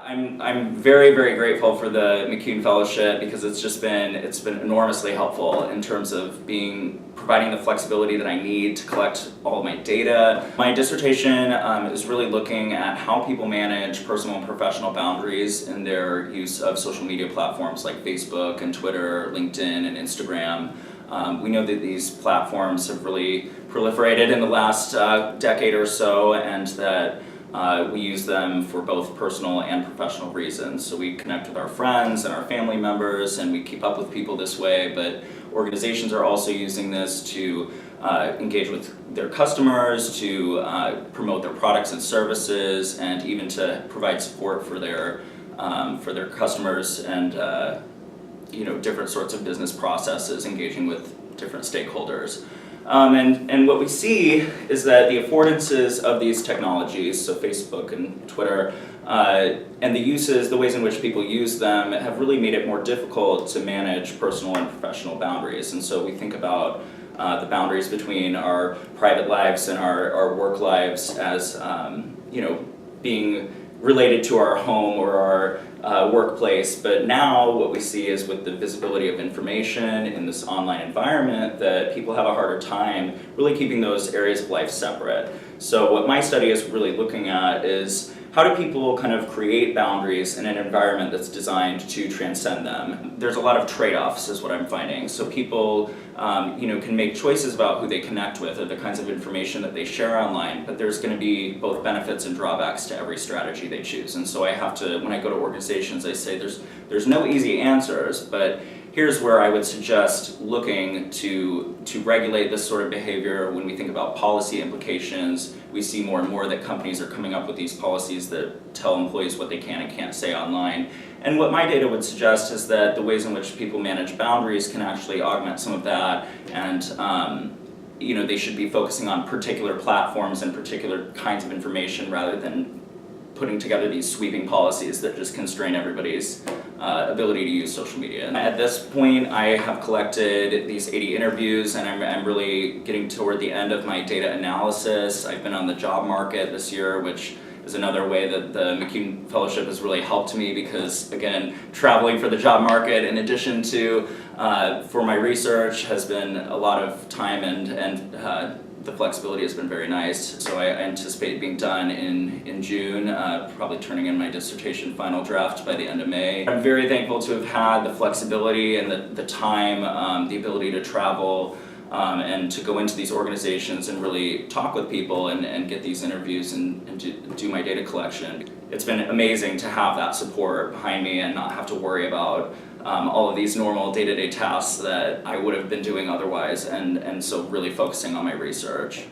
I'm very, very grateful for the McCune Fellowship because it's been enormously helpful in terms of providing the flexibility that I need to collect all of my data. My dissertation is really looking at how people manage personal and professional boundaries in their use of social media platforms like Facebook and Twitter, LinkedIn and Instagram. We know that these platforms have really proliferated in the last decade or so, and that we use them for both personal and professional reasons. So we connect with our friends and our family members, and we keep up with people this way, but organizations are also using this to engage with their customers, to promote their products and services, and even to provide support for their customers and different sorts of business processes, engaging with different stakeholders. And what we see is that the affordances of these technologies, so Facebook and Twitter, and the ways in which people use them have really made it more difficult to manage personal and professional boundaries. And so we think about the boundaries between our private lives and our work lives as being related to our home or our workplace, but now what we see is with the visibility of information in this online environment that people have a harder time really keeping those areas of life separate. So what my study is really looking at is how do people kind of create boundaries in an environment that's designed to transcend them? There's a lot of trade-offs is what I'm finding. So people can make choices about who they connect with or the kinds of information that they share online, but there's going to be both benefits and drawbacks to every strategy they choose. And so I have to, when I go to organizations, I say there's no easy answers, but here's where I would suggest looking to regulate this sort of behavior. When we think about policy implications, we see more and more that companies are coming up with these policies that tell employees what they can and can't say online. And what my data would suggest is that the ways in which people manage boundaries can actually augment some of that, and they should be focusing on particular platforms and particular kinds of information rather than putting together these sweeping policies that just constrain everybody's ability to use social media. And at this point, I have collected these 80 interviews, and I'm really getting toward the end of my data analysis. I've been on the job market this year, which is another way that the McCune Fellowship has really helped me because, again, traveling for the job market in addition to for my research has been a lot of time, and the flexibility has been very nice. So I anticipate being done in June, probably turning in my dissertation final draft by the end of May. I'm very thankful to have had the flexibility and the time, the ability to travel, and to go into these organizations and really talk with people and get these interviews and do my data collection. It's been amazing to have that support behind me and not have to worry about all of these normal day-to-day tasks that I would have been doing otherwise, and so really focusing on my research.